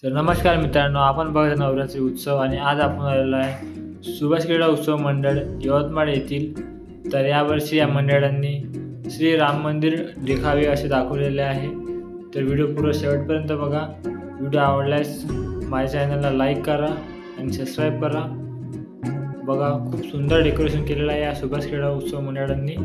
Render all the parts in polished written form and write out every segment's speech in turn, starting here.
तर नमस्कार मित्रांनो, आपण बघत नवरात्री उत्सव आणि आज आपण आलेलो आहे सुभाष क्रीडा उत्सव मंडळ यवतमाळ येथील। तर यावर्षी या मंडळांनी श्री राम मंदिर देखावे असे दाखवलेले आहे। तर व्हिडिओ पूर्ण शेवटपर्यंत बघा। व्हिडिओ आवडल्यास माझ्या चॅनलला लाईक करा आणि सबस्क्राइब करा। बघा, खूप सुंदर डेकोरेशन केलेलं आहे या सुभाष क्रीडा उत्सव मंडळांनी।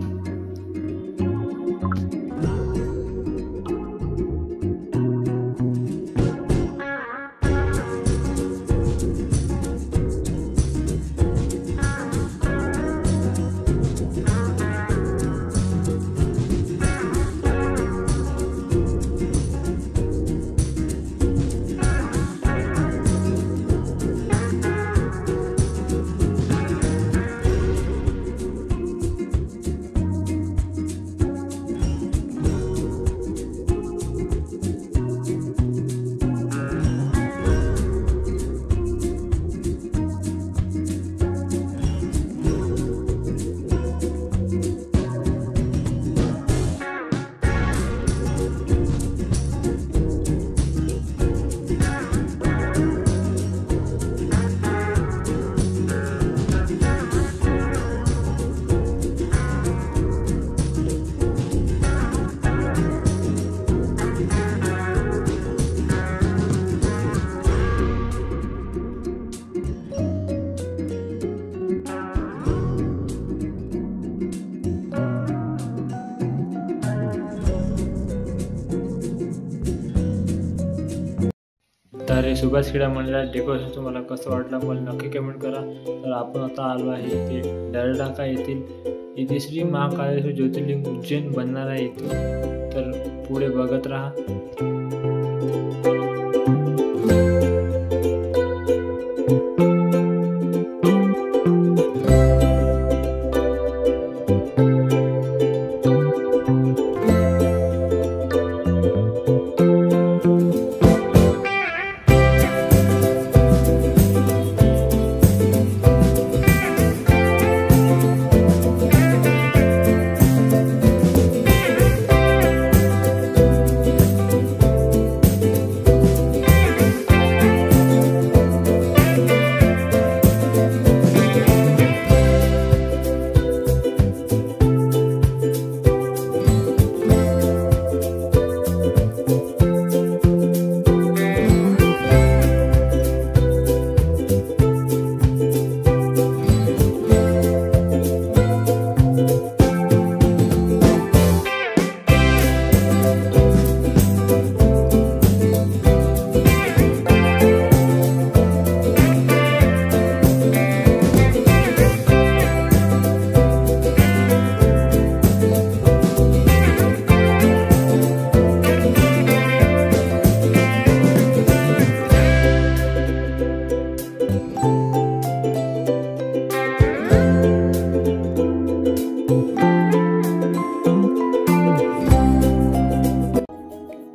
तर हे सुभाष क्रीडा मंडळात डेकोरेशन तुम्हाला कसं वाटलं मला नक्की कमेंट करा। तर आपण आता आलो आहे इथे दरडाका येथील। इथे श्री महाकालेश्वर ज्योतिर्लिंग उज्जैन बनणार आहे इथे। तर पुढे बघत राहा।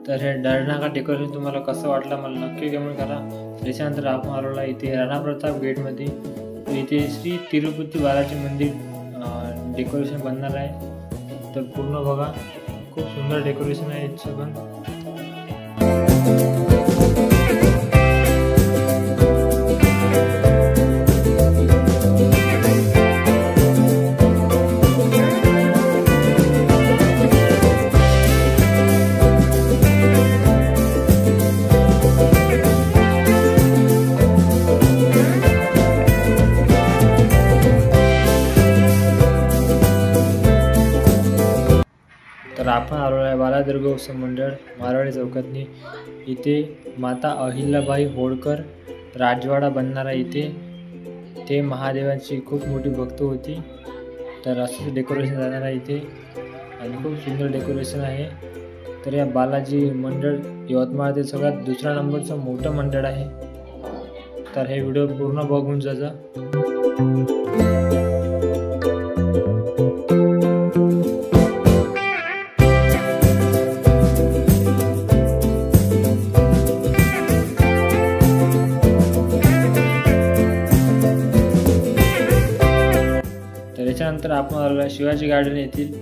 तर हे दरडाका डेकोरेशन तुम्हाला कसं वाटलं मला नक्की कमेंट करा। त्याच्यानंतर आपण आलेलो आहे इथे राणा प्रताप गेटमध्ये। इथे श्री तिरुपती बालाजी मंदिर डेकोरेशन बनणार आहे। तर पूर्ण बघा, खूप सुंदर डेकोरेशन आहे इथचं पण। तर आपण आलो आहे बालादुर्गा उत्सव मंडळ मारवाडी चौकातनी। इथे माता अहिल्याबाई होळकर राजवाडा बनणार आहे इथे। ते महादेवांची खूप मोठी भक्त होती। तर असं डेकोरेशन जाणार आहे इथे आणि खूप सुंदर डेकोरेशन आहे। तर या बालाजी मंडळ यवतमाळतील सगळ्यात दुसऱ्या नंबरचं मोठं मंडळ आहे। तर हे व्हिडिओ पूर्ण बघून जा। त्याच्यानंतर आपण आलो शिवाजी गार्डन येथील।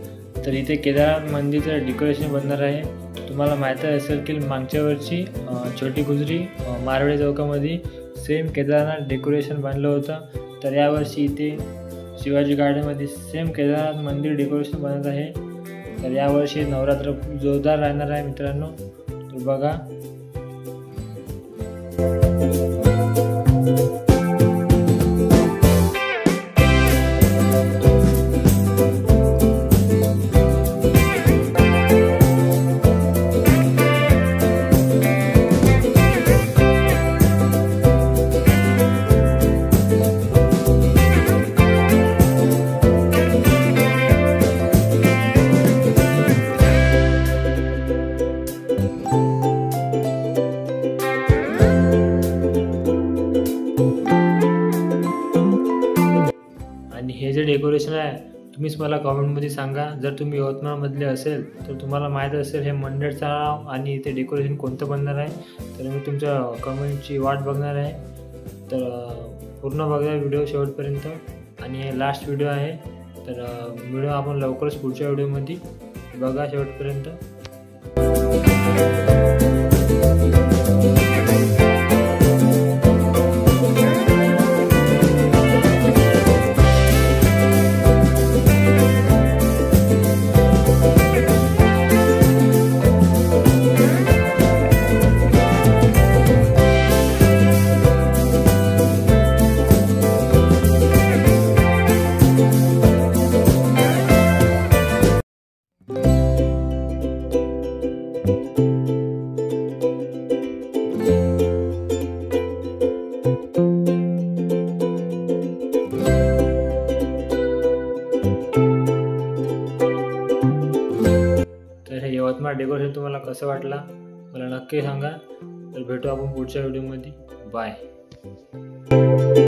तर इथे केदारनाथ मंदिरचं डेकोरेशन बनणार आहे। तुम्हाला माहीत असेल की मागच्या वर्षी छोटी गुजरी मारवाडी चौकामध्ये सेम केदारनाथ डेकोरेशन बांधलं होतं. तर यावर्षी इथे शिवाजी गार्डनमध्ये सेम केदारनाथ मंदिर डेकोरेशन बनत आहे. तर यावर्षी नवरात्र खूप जोरदार राहणार आहे मित्रांनो. तर बघा. आणि हे जे डेकोरेशन आहे तुम्हीच मला कमेंटमध्ये सांगा. जर तुम्ही यवतमाळमधले असेल तर तुम्हाला माहीत असेल हे मंडळचं नाव आणि इथे डेकोरेशन कोणतं बनणार आहे. तर मी तुमच्या कमेंटची वाट बघणार आहे. तर पूर्ण बघा व्हिडिओ शेवटपर्यंत. आणि हे लास्ट व्हिडिओ आहे. तर व्हिडिओ आपण लवकरच पुढच्या व्हिडिओमध्ये बघा शेवटपर्यंत. तर हे यवतमाळ डेकोरेशन तुम्हाला कसं वाटलं मला नक्की सांगा. तर भेटू आपण पुढच्या व्हिडिओमध्ये. बाय.